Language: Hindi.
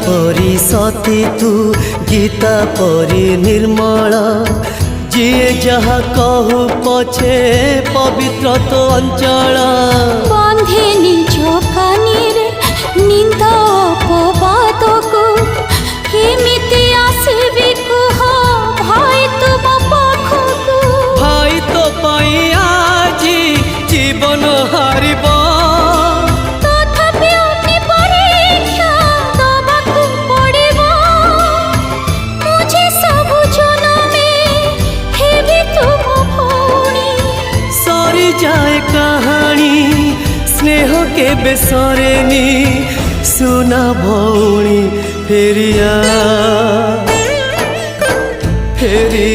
परी सती तू गीता परी निर्मल जी जहा कहू पछे पवित्र तो अंचल बंधे निज कानी रे निंदा अपवाद को केमिति आसबी कुह भाई तुम पाखकू भाई तो पाई आजी जीवन हारिब जाए कहानी स्नेह के बेसरेनी सुना भौणी फेरिया फेरी